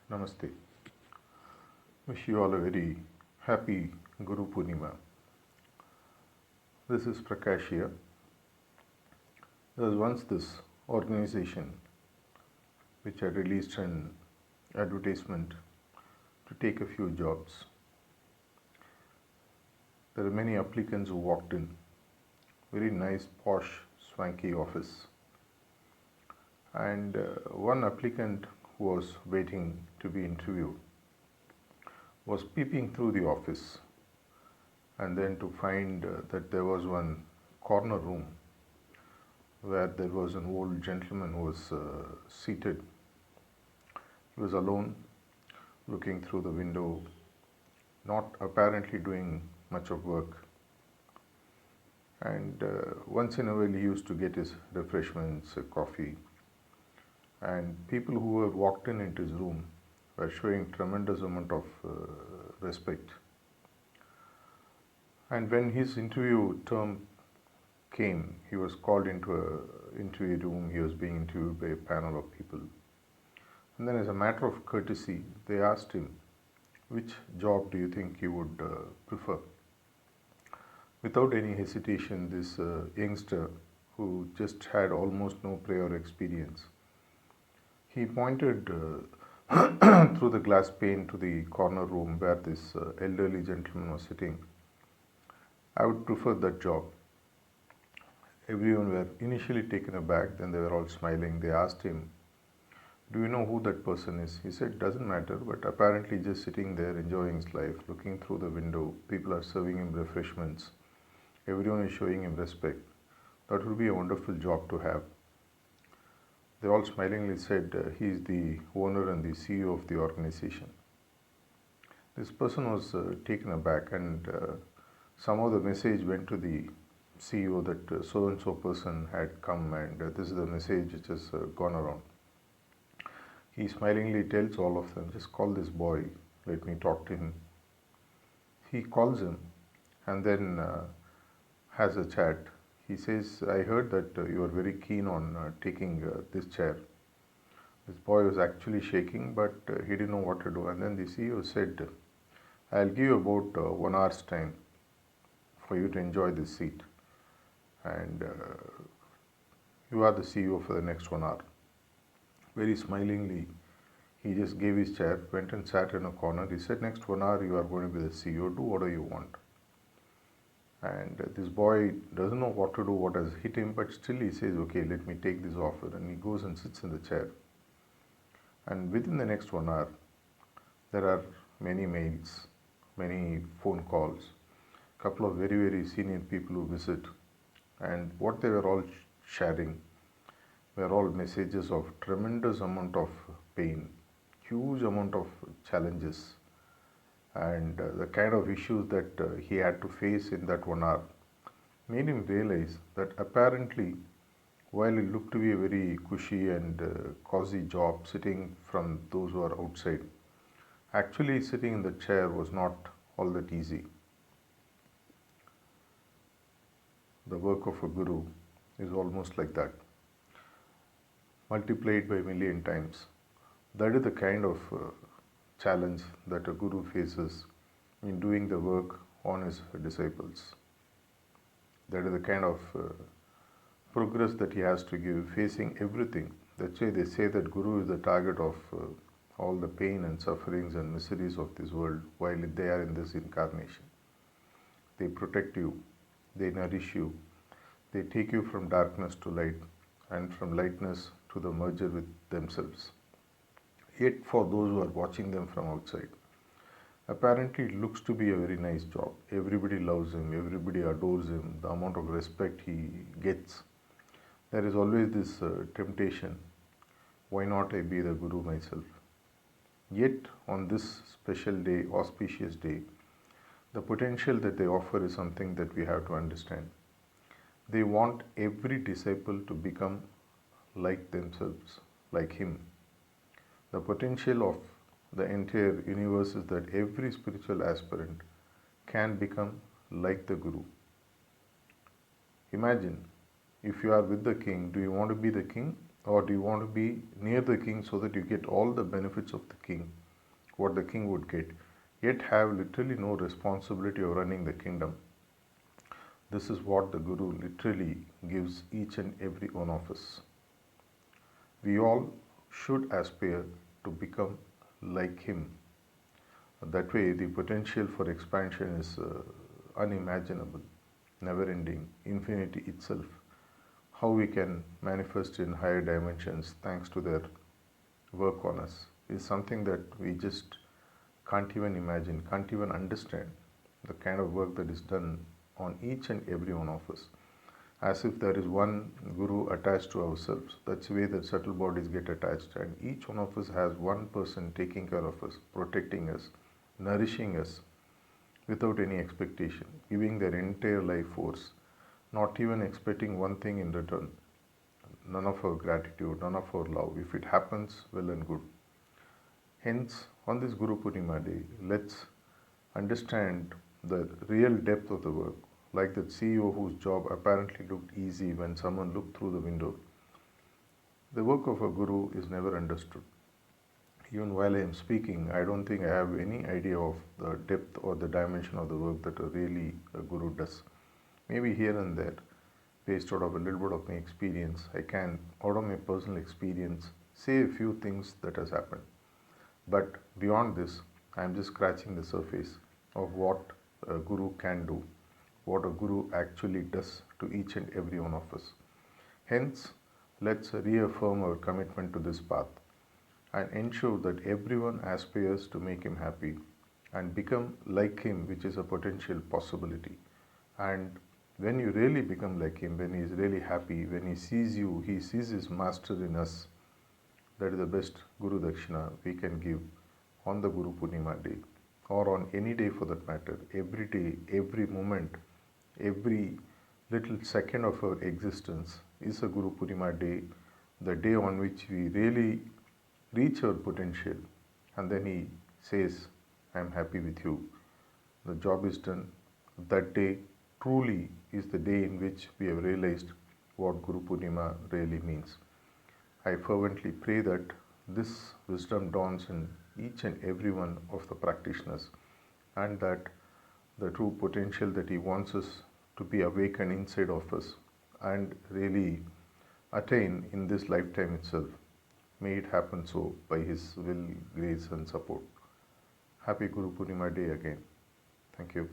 Namaste. Wish you all a very happy Guru Purnima. This is Prakash here. There was once this organization which had released an advertisement to take a few jobs. There are many applicants who walked in. Very nice, posh, swanky office. And one applicant who was waiting to be interviewed was peeping through the office, and then to find that there was one corner room where there was an old gentleman who was seated. He was alone, looking through the window, not apparently doing much of work. And once in a while he used to get his refreshments, coffee. And people who were walked in into his room were showing tremendous amount of respect. And when his interview term came, he was called into an interview room. He was being interviewed by a panel of people. And then, as a matter of courtesy, they asked him, which job do you think you would prefer? Without any hesitation, this youngster, who just had almost no prior experience, he pointed through the glass pane to the corner room where this elderly gentleman was sitting. I would prefer that job. Everyone were initially taken aback, then they were all smiling. They asked him, do you know who that person is? He said, doesn't matter, but apparently just sitting there enjoying his life, looking through the window, people are serving him refreshments, everyone is showing him respect. That would be a wonderful job to have. They all smilingly said, he is the owner and the CEO of the organization. This person was taken aback, and somehow the message went to the CEO that so-and-so person had come, and this is the message which has gone around. He smilingly tells all of them, just call this boy, let me talk to him. He calls him and then has a chat. He says, I heard that you are very keen on taking this chair. This boy was actually shaking, but he didn't know what to do. And then the CEO said, I'll give you about 1 hour's time for you to enjoy this seat. And you are the CEO for the next 1 hour. Very smilingly, he just gave his chair, went and sat in a corner. He said, next 1 hour you are going to be the CEO, do whatever you want. And this boy doesn't know what to do, what has hit him, but still he says, okay, let me take this offer. And he goes and sits in the chair. And within the next 1 hour, there are many mails, many phone calls, a couple of very, very senior people who visit. And what they were all sharing were all messages of tremendous amount of pain, huge amount of challenges, and the kind of issues that he had to face in that 1 hour made him realize that apparently, while it looked to be a very cushy and cozy job sitting from those who are outside, actually sitting in the chair was not all that easy. The work of a guru is almost like that, multiplied by a million times. That is the kind of challenge that a guru faces in doing the work on his disciples. That is the kind of progress that he has to give, facing everything. That's why they say that guru is the target of all the pain and sufferings and miseries of this world while they are in this incarnation. They protect you, they nourish you, they take you from darkness to light and from lightness to the merger with themselves. Yet for those who are watching them from outside, apparently it looks to be a very nice job. Everybody loves him, everybody adores him, the amount of respect he gets. There is always this temptation, why not I be the guru myself? Yet on this special day, auspicious day, the potential that they offer is something that we have to understand. They want every disciple to become like themselves, like him. The potential of the entire universe is that every spiritual aspirant can become like the Guru. Imagine, if you are with the king, do you want to be the king Or do you want to be near the king so that you get all the benefits of the king, what the king would get, yet have literally no responsibility of running the kingdom? This is what the Guru literally gives each and every one of us. We all should aspire to become like him. That way, the potential for expansion is unimaginable, never ending, infinity itself. How we can manifest in higher dimensions thanks to their work on us is something that we just can't even imagine, can't even understand the kind of work that is done on each and every one of us. As if there is one guru attached to ourselves. That's the way that subtle bodies get attached, and each one of us has one person taking care of us, protecting us, nourishing us without any expectation, giving their entire life force, not even expecting one thing in return. None of our gratitude, none of our love. If it happens, well and good. Hence, on this Guru Purnima day, let's understand the real depth of the work. Like that CEO whose job apparently looked easy when someone looked through the window. The work of a guru is never understood. Even while I am speaking, I don't think I have any idea of the depth or the dimension of the work that really a guru does. Maybe here and there, based out of a little bit of my experience, I can, out of my personal experience, say a few things that has happened. But beyond this, I am just scratching the surface of what a guru can do, what a guru actually does to each and every one of us. Hence, let's reaffirm our commitment to this path and ensure that everyone aspires to make him happy and become like him, which is a potential possibility. And when you really become like him, when he is really happy, when he sees you, he sees his master in us. That is the best Guru Dakshina we can give on the Guru Purnima day, or on any day for that matter. Every day, every moment, every little second of our existence is a Guru Purnima day, the day on which we really reach our potential. And then he says, I am happy with you. The job is done. That day truly is the day in which we have realized what Guru Purnima really means. I fervently pray that this wisdom dawns in each and every one of the practitioners, and that the true potential that he wants us to be awakened inside of us and really attain in this lifetime itself. May it happen so by his will, grace and support. Happy Guru Purnima day again. Thank you.